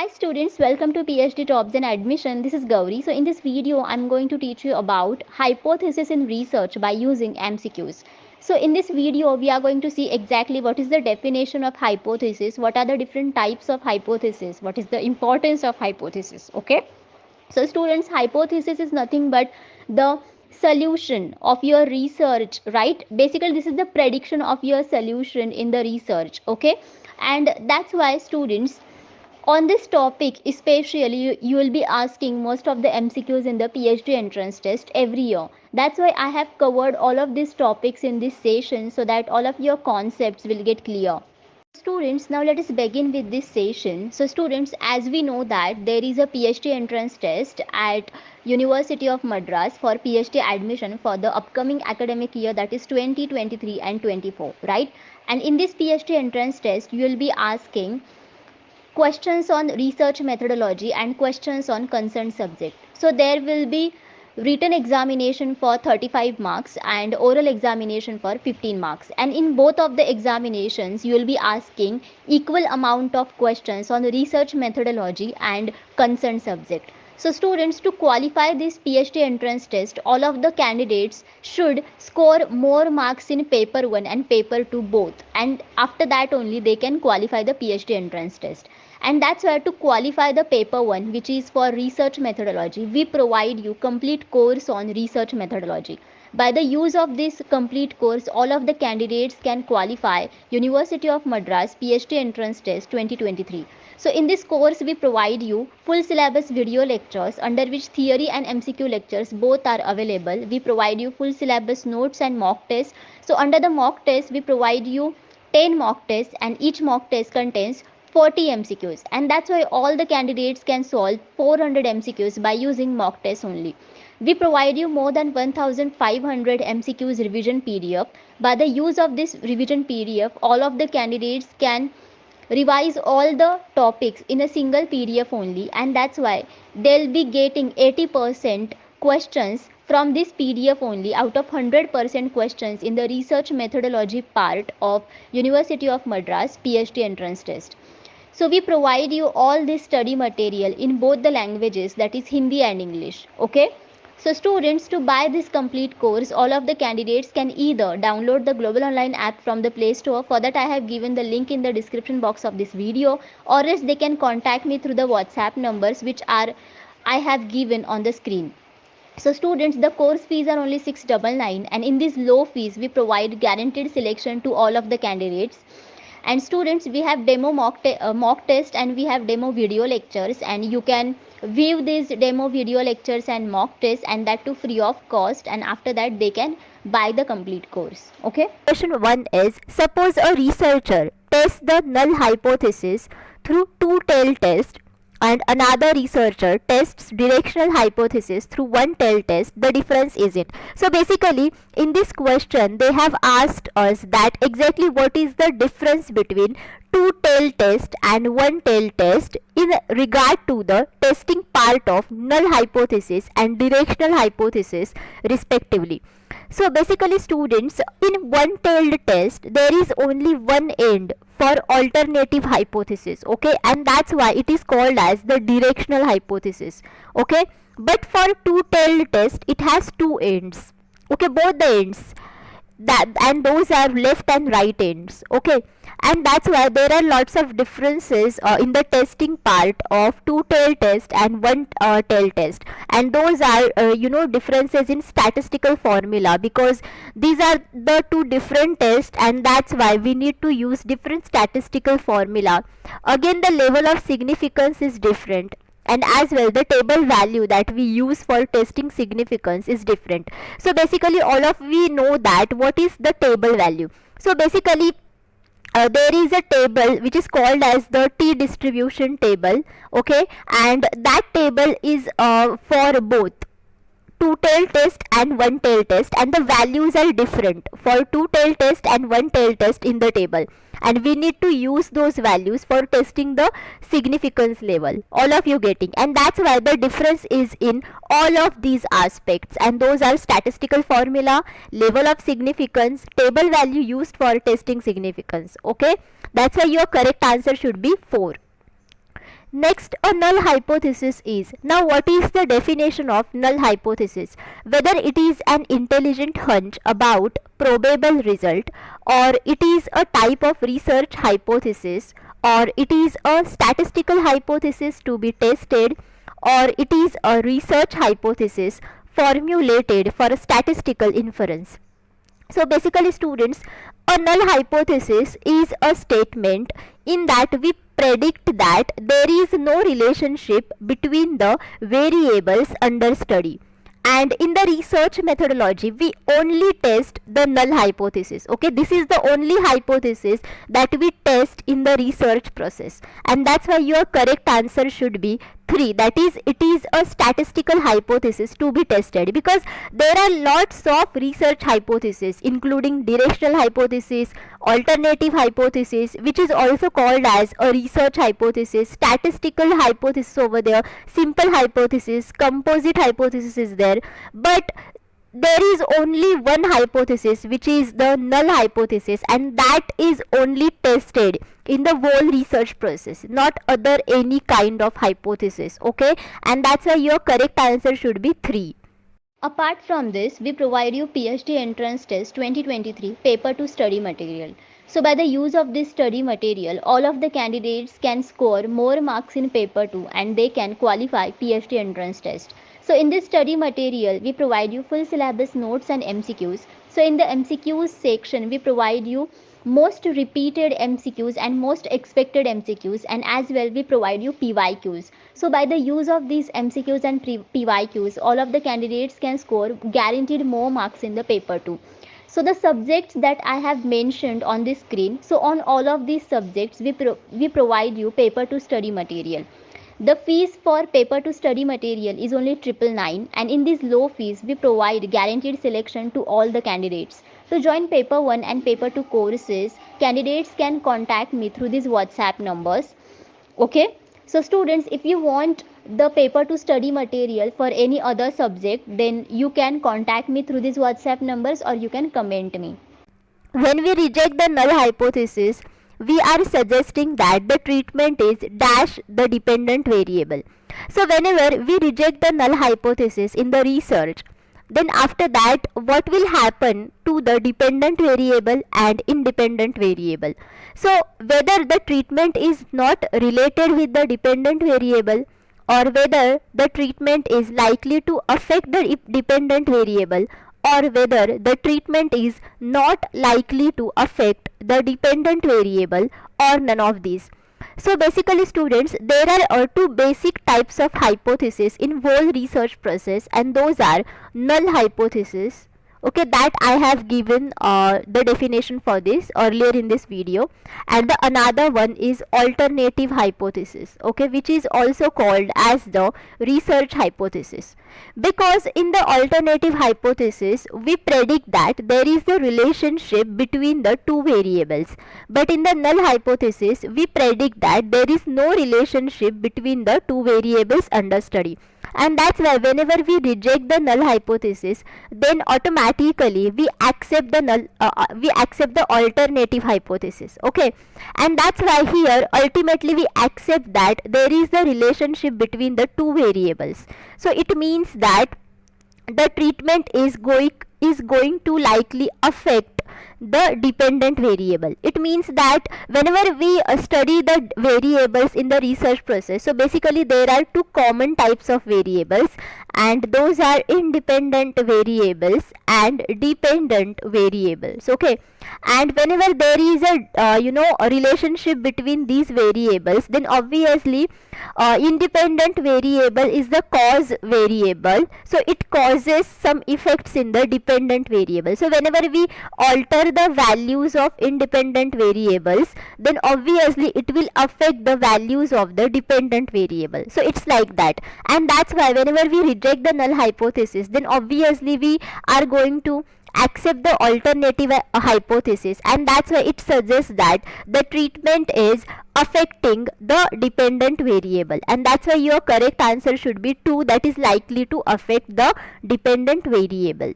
Hi students, welcome to PhD Tops and Admission. This is Gauri. So in this video, I'm going to teach you about hypothesis in research by using MCQs. So in this video, we are going to see exactly what is the definition of hypothesis, what are the different types of hypothesis, what is the importance of hypothesis. Okay. So students, hypothesis is nothing but the solution of your research, right? Basically, this is the prediction of your solution in the research. Okay. And that's why students, on this topic especially, you will be asking most of the MCQs in the PhD entrance test every year. That's why I have covered all of these topics in this session so that all of your concepts will get clear. Students, now let us begin with this session. So students, as we know that there is a PhD entrance test at University of Madras for PhD admission for the upcoming academic year, that is 2023 and 24, right? And in this PhD entrance test, you will be asking questions on research methodology and questions on concerned subject. So there will be written examination for 35 marks and oral examination for 15 marks, and in both of the examinations you will be asking equal amount of questions on research methodology and concerned subject. So students, to qualify this PhD entrance test, all of the candidates should score more marks in paper 1 and paper 2 both, and after that only they can qualify the PhD entrance test. And that's why, to qualify the paper 1, which is for research methodology, we provide you complete course on research methodology. By the use of this complete course, all of the candidates can qualify University of Madras PhD entrance test 2023. So in this course, we provide you full syllabus video lectures under which theory and MCQ lectures both are available. We provide you full syllabus notes and mock tests. So under the mock test, we provide you 10 mock tests, and each mock test contains 40 MCQs, and that's why all the candidates can solve 400 MCQs by using mock tests only. We provide you more than 1500 MCQs revision PDF. By the use of this revision PDF, all of the candidates can revise all the topics in a single PDF only, and that's why they'll be getting 80% questions from this PDF only out of 100% questions in the research methodology part of University of Madras PhD entrance test. So we provide you all this study material in both the languages, that is Hindi and English. Okay. So students, to buy this complete course, all of the candidates can either download the Global Online app from the Play Store. For that I have given the link in the description box of this video, or else they can contact me through the WhatsApp numbers which I have given on the screen. So students, the course fees are only 699, and in this low fees we provide guaranteed selection to all of the candidates. And students, we have demo mock test, and we have demo video lectures, and you can view these demo video lectures and mock tests, and that too free of cost, and after that they can buy the complete course. Okay. Question 1 is, suppose a researcher tests the null hypothesis through two-tailed test and another researcher tests directional hypothesis through one-tailed test. The difference is in. So basically in this question they have asked us that exactly what is the difference between two-tailed test and one-tailed test in regard to the testing part of null hypothesis and directional hypothesis respectively. So basically students, in one-tailed test there is only one end for alternative hypothesis, okay, and that's why it is called as the directional hypothesis, okay. But for two-tailed test it has two ends, okay, both the ends, and those are left and right ends, okay. And that's why there are lots of differences in the testing part of two-tailed test and one-tailed test, and those are differences in statistical formula, because these are the two different tests, and that's why we need to use different statistical formula. Again, the level of significance is different, and as well the table value that we use for testing significance is different. So basically all of we know that what is the table value. So basically there is a table which is called as the T distribution table, okay, and that table is for both two-tailed test and one-tailed test, and the values are different for two-tailed test and one-tailed test in the table, and we need to use those values for testing the significance level, all of you getting. And that's why the difference is in all of these aspects, and those are statistical formula, level of significance, table value used for testing significance, okay. That's why your correct answer should be 4. Next, a null hypothesis is, now what is the definition of null hypothesis? Whether it is an intelligent hunch about probable result, or it is a type of research hypothesis, or it is a statistical hypothesis to be tested, or it is a research hypothesis formulated for a statistical inference. So basically students, a null hypothesis is a statement in that we predict that there is no relationship between the variables under study. And in the research methodology, we only test the null hypothesis. Okay, this is the only hypothesis that we test in the research process, and that's why your correct answer should be 3. That is, it is a statistical hypothesis to be tested, because there are lots of research hypotheses including directional hypothesis, alternative hypothesis, which is also called as a research hypothesis, statistical hypothesis over there, simple hypothesis, composite hypothesis is there, but there is only one hypothesis, which is the null hypothesis, and that is only tested in the whole research process, not other any kind of hypothesis. Okay, and that's why your correct answer should be 3. Apart from this, we provide you PhD entrance test 2023 paper to study material. So by the use of this study material, all of the candidates can score more marks in paper 2 and they can qualify PhD entrance test. So in this study material, we provide you full syllabus notes and MCQs. So in the MCQs section, we provide you most repeated MCQs and most expected MCQs, and as well we provide you PYQs. So by the use of these MCQs and PYQs, all of the candidates can score guaranteed more marks in the paper 2. So the subjects that I have mentioned on this screen, so on all of these subjects we provide you paper to study material. The fees for paper to study material is only 999, and in this low fees we provide guaranteed selection to all the candidates. To join paper 1 and paper 2 courses, candidates can contact me through these WhatsApp numbers. Okay, so students, if you want the paper to study material for any other subject, then you can contact me through these WhatsApp numbers or you can comment me. When we reject the null hypothesis, we are suggesting that the treatment is dash the dependent variable. So whenever we reject the null hypothesis in the research, then after that what will happen to the dependent variable and independent variable? So whether the treatment is not related with the dependent variable, or whether the treatment is likely to affect the dependent variable, or whether the treatment is not likely to affect the dependent variable, or none of these. So basically students, there are two basic types of hypothesis in whole research process, and those are null hypothesis. Okay, that I have given the definition for this earlier in this video, and the another one is alternative hypothesis, okay, which is also called as the research hypothesis. Because in the alternative hypothesis we predict that there is a relationship between the two variables, but in the null hypothesis we predict that there is no relationship between the two variables under study. And that's why whenever we reject the null hypothesis, then automatically we accept the alternative hypothesis. Okay, and that's why here ultimately we accept that there is the relationship between the two variables. So it means that the treatment is going to likely affect the dependent variable. It means that whenever we study the variables in the research process, so basically there are two common types of variables, and those are independent variables and dependent variables. Okay, and whenever there is a relationship between these variables, then obviously independent variable is the cause variable, so it causes some effects in the dependent variable. So whenever we alter the values of independent variables, then obviously it will affect the values of the dependent variable. So it's like that, and that's why whenever we reject the null hypothesis, then obviously we are going to accept the alternative hypothesis, and that's why it suggests that the treatment is affecting the dependent variable, and that's why your correct answer should be 2, that is likely to affect the dependent variable.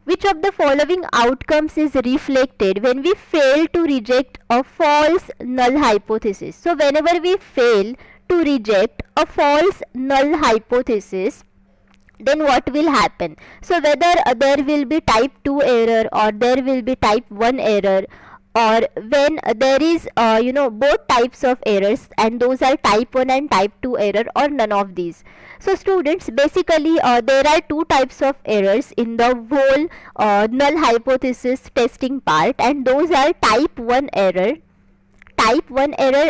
Which of the following outcomes is reflected when we fail to reject a false null hypothesis? So whenever we fail to reject a false null hypothesis, then what will happen? So whether there will be type 2 error or there will be type 1 error, or when there is both types of errors, and those are type 1 and type 2 error, or none of these. So students, basically there are two types of errors in the whole null hypothesis testing part, and those are type 1 error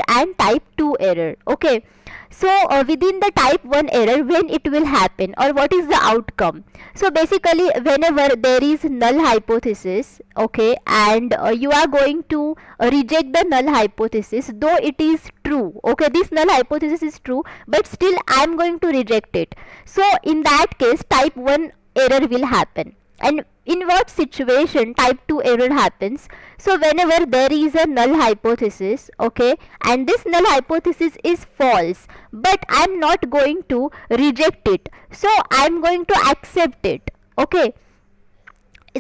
and type 2 error. Okay, so within the type 1 error, when it will happen or what is the outcome? So basically whenever there is null hypothesis, okay, and you are going to reject the null hypothesis, though it is true, okay, this null hypothesis is true, but still I am going to reject it. So in that case type 1 error will happen. And in what situation type 2 error happens? So whenever there is a null hypothesis, okay, and this null hypothesis is false, but I am not going to reject it, so I am going to accept it. Okay,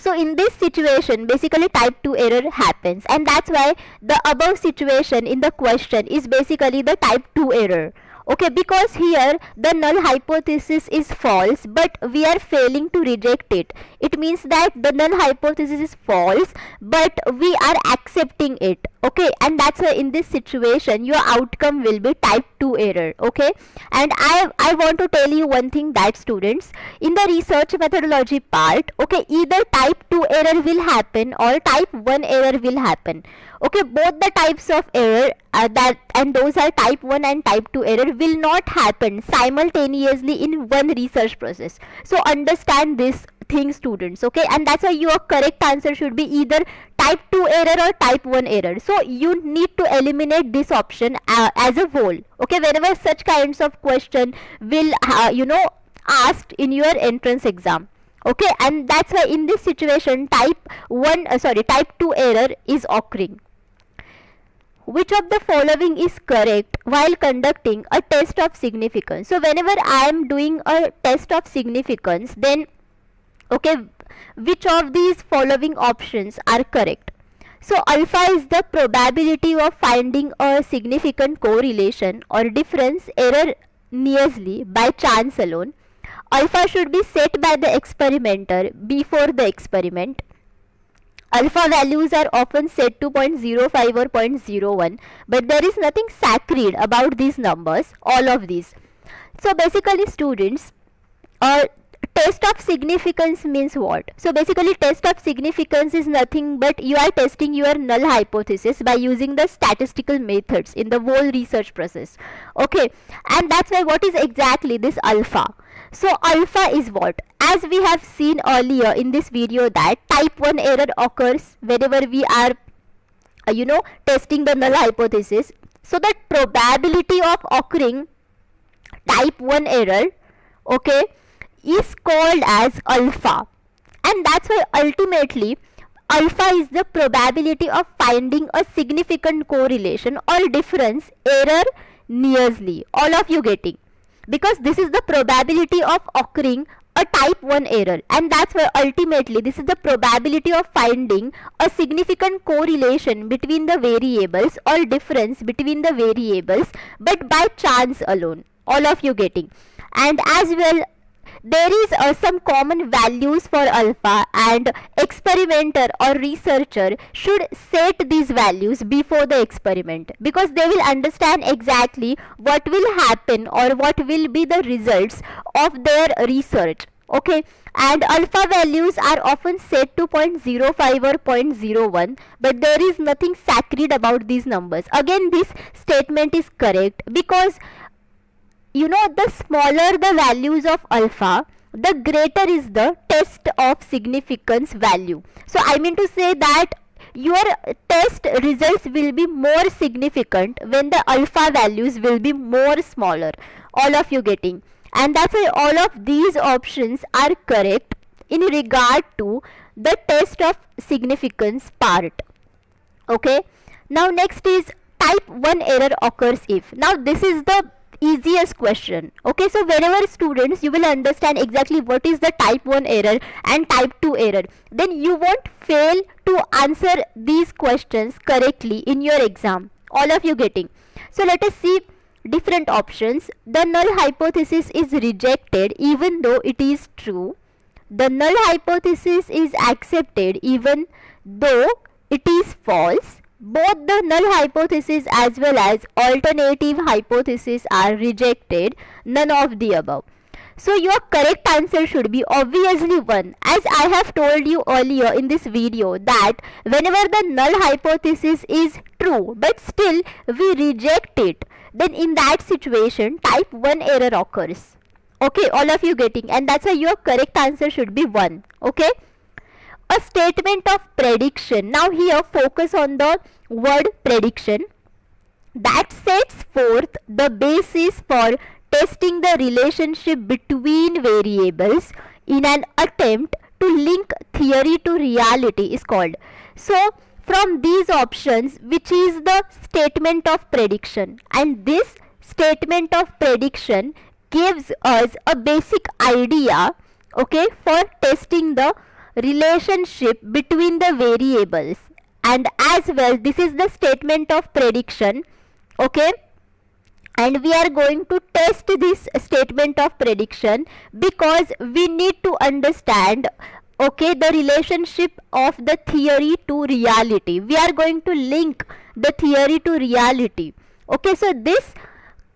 so in this situation basically type 2 error happens, and that's why the above situation in the question is basically the type 2 error. Okay, because here the null hypothesis is false, but we are failing to reject it. It means that the null hypothesis is false, but we are accepting it. Okay, and that's why in this situation your outcome will be type 2 error. Okay, and I want to tell you one thing, that students, in the research methodology part, okay, either type 2 error will happen or type 1 error will happen. Okay, both the types of error and those are type 1 and type 2 error will not happen simultaneously in one research process. So understand this thing, students. Okay, and that's why your correct answer should be either type 2 error or type 1 error. So you need to eliminate this option as a whole. Okay, whenever such kinds of question will asked in your entrance exam. Okay, and that's why in this situation type 2 error is occurring. Which of the following is correct while conducting a test of significance? So whenever I am doing a test of significance, then okay, which of these following options are correct? So alpha is the probability of finding a significant correlation or difference erroneously by chance alone. Alpha should be set by the experimenter before the experiment. Alpha values are often set to 0.05 or 0.01, but there is nothing sacred about these numbers, all of these. So basically students, test of significance means what? So basically test of significance is nothing but you are testing your null hypothesis by using the statistical methods in the whole research process. Okay, and that's why what is exactly this alpha? So alpha is what? As we have seen earlier in this video, that type 1 error occurs whenever we are testing the null hypothesis. So the probability of occurring type 1 error, okay, is called as alpha, and that's why ultimately alpha is the probability of finding a significant correlation or difference erroneously. All of you getting? Because this is the probability of occurring a type 1 error, and that's why ultimately this is the probability of finding a significant correlation between the variables or difference between the variables, but by chance alone. All of you getting? And as well, there is some common values for alpha, and experimenter or researcher should set these values before the experiment, because they will understand exactly what will happen or what will be the results of their research. Okay, and alpha values are often set to 0.05 or 0.01, but there is nothing sacred about these numbers. Again, this statement is correct because the smaller the values of alpha, the greater is the test of significance value. So I mean to say that your test results will be more significant when the alpha values will be more smaller. All of you getting? And that's why all of these options are correct in regard to the test of significance part. Okay, now next is type 1 error occurs if. Now this is the easiest question. Okay, so whenever students, you will understand exactly what is the type 1 error and type 2 error, then you won't fail to answer these questions correctly in your exam. All of you getting? So let us see different options. The null hypothesis is rejected even though it is true. The null hypothesis is accepted even though it is false. Both the null hypothesis as well as alternative hypothesis are rejected. None of the above. So your correct answer should be obviously 1. As I have told you earlier in this video that whenever the null hypothesis is true but still we reject it, then in that situation type 1 error occurs. Okay, all of you getting? And that's why your correct answer should be 1. Okay. A statement of prediction. Now here focus on the word prediction, that sets forth the basis for testing the relationship between variables in an attempt to link theory to reality is called. So from these options, which is the statement of prediction, and this statement of prediction gives us a basic idea, okay, for testing the relationship between the variables. And as well, this is the statement of prediction, okay, and we are going to test this statement of prediction because we need to understand, okay, the relationship of the theory to reality. We are going to link the theory to reality. Okay, so this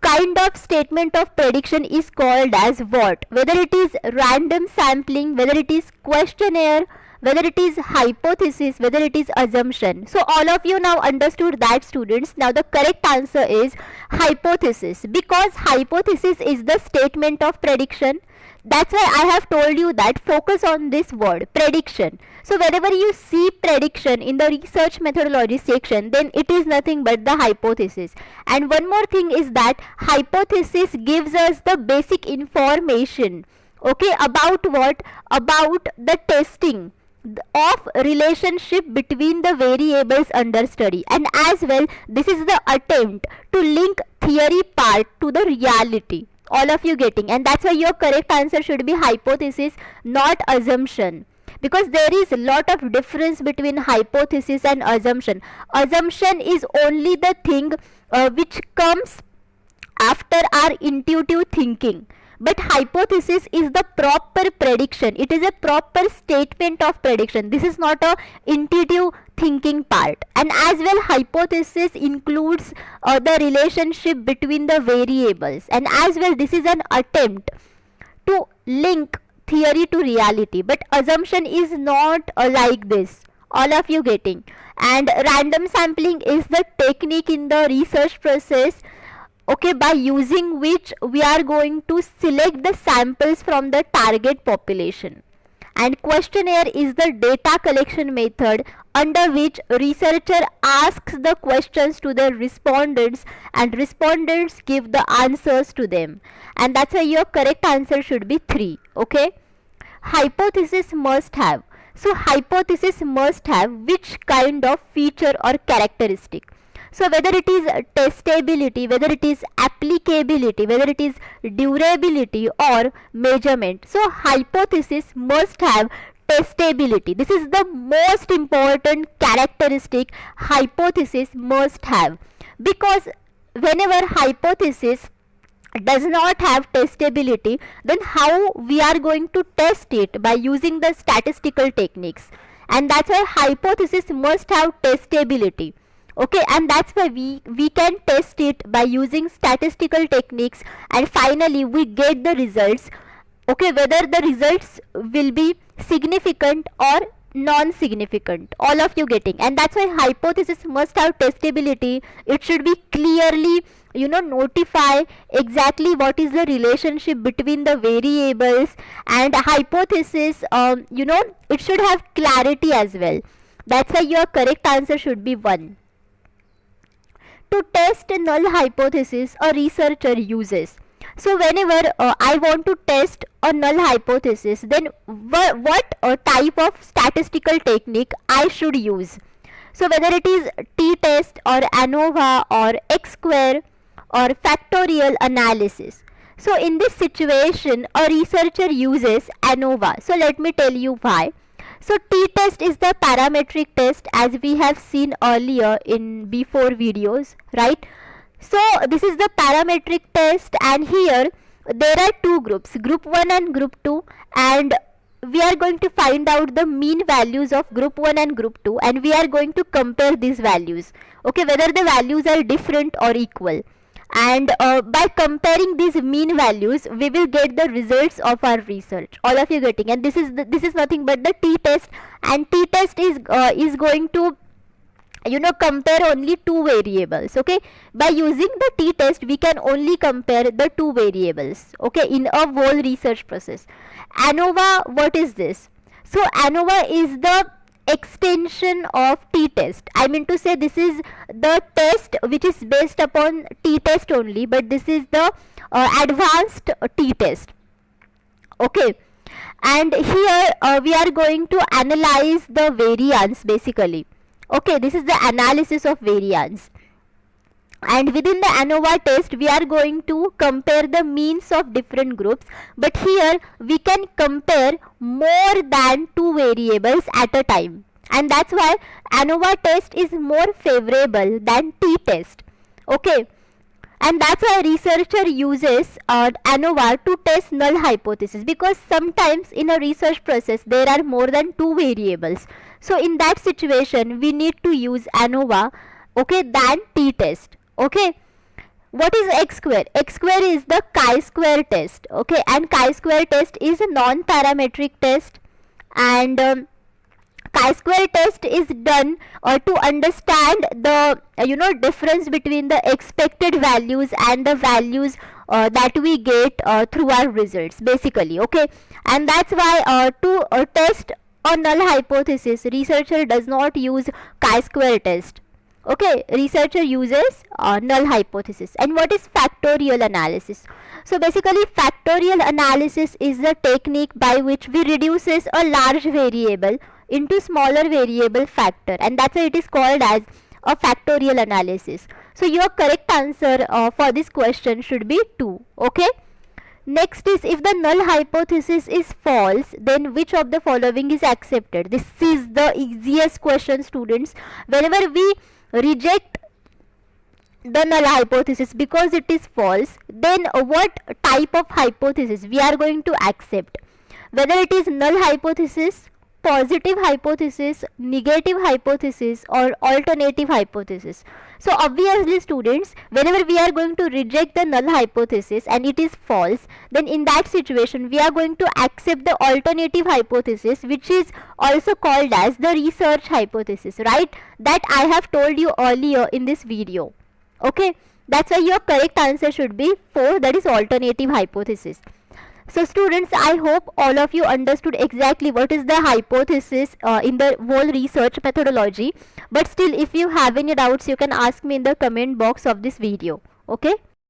kind of statement of prediction is called as what? Whether it is random sampling, whether it is questionnaire, whether it is hypothesis, whether it is assumption. So all of you now understood that, students. Now the correct answer is hypothesis, because hypothesis is the statement of prediction. That's why I have told you that focus on this word prediction. So whenever you see prediction in the research methodology section, then it is nothing but the hypothesis. And one more thing is that hypothesis gives us the basic information, okay, about what? About the testing of relationship between the variables under study. And as well, this is the attempt to link theory part to the reality. All of you getting? And that's why your correct answer should be hypothesis, not assumption, because there is a lot of difference between hypothesis and assumption. Assumption is only the thing which comes after our intuitive thinking, but hypothesis is the proper prediction. It is a proper statement of prediction. This is not a intuitive thinking part. And as well, hypothesis includes the relationship between the variables, and as well, this is an attempt to link theory to reality, but assumption is not like this. All of you getting? And random sampling is the technique in the research process, okay, by using which we are going to select the samples from the target population. And questionnaire is the data collection method under which researcher asks the questions to the respondents and respondents give the answers to them. And that's why your correct answer should be 3. Okay. Hypothesis must have. So hypothesis must have which kind of feature or characteristic? So whether it is testability, whether it is applicability, whether it is durability or measurement. So hypothesis must have testability. This is the most important characteristic hypothesis must have, because whenever hypothesis does not have testability, then how we are going to test it? By using the statistical techniques. And that's why hypothesis must have testability. Okay, and that's why we can test it by using statistical techniques, and finally we get the results, okay, whether the results will be significant or non-significant. All of you getting? And that's why hypothesis must have testability. It should be clearly, notify exactly what is the relationship between the variables, and hypothesis, it should have clarity as well. That's why your correct answer should be 1. To test a null hypothesis, a researcher uses. So whenever I want to test a null hypothesis, then what type of statistical technique I should use? So whether it is t-test or ANOVA or x square or factorial analysis. So in this situation, a researcher uses ANOVA. So let me tell you why. So t-test is the parametric test, as we have seen earlier in before videos, right? So this is the parametric test, and here there are two groups, group 1 and group 2, and we are going to find out the mean values of group 1 and group 2, and we are going to compare these values, okay, whether the values are different or equal. And by comparing these mean values, we will get the results of our research. All of you getting? And this is nothing but the t-test, and t-test is going to compare only two variables. Okay, by using the t-test we can only compare the two variables, okay, in a whole research process. ANOVA, what is this? So ANOVA is the extension of t-test. I mean to say, this is the test which is based upon t-test only, but this is the advanced t-test, okay. And here we are going to analyze the variance basically. Okay, this is the analysis of variance, and within the ANOVA test we are going to compare the means of different groups, but here we can compare more than two variables at a time, and that's why ANOVA test is more favorable than t-test, okay. And that's why researcher uses ANOVA to test null hypothesis, because sometimes in a research process there are more than two variables. So in that situation we need to use ANOVA, okay, than t-test, okay. What is X square? X square is the chi-square test, okay, and chi-square test is a non-parametric test, and chi-square test is done to understand the difference between the expected values and the values that we get through our results basically, okay. And that's why to test a null hypothesis, researcher does not use chi-square test, okay. Researcher uses null hypothesis. And what is factorial analysis? So basically factorial analysis is the technique by which we reduces a large variable into smaller variable factor, and that's why it is called as a factorial analysis. So your correct answer for this question should be 2, okay. Next is, if the null hypothesis is false, then which of the following is accepted? This is the easiest question, students. Whenever we reject the null hypothesis because it is false, then what type of hypothesis we are going to accept? Whether it is null hypothesis, positive hypothesis, negative hypothesis, or alternative hypothesis. So obviously students, whenever we are going to reject the null hypothesis and it is false, then in that situation we are going to accept the alternative hypothesis, which is also called as the research hypothesis, right? That I have told you earlier in this video, okay. That's why your correct answer should be 4, that is alternative hypothesis. So students, I hope all of you understood exactly what is the hypothesis in the whole research methodology. But still, if you have any doubts, you can ask me in the comment box of this video, okay.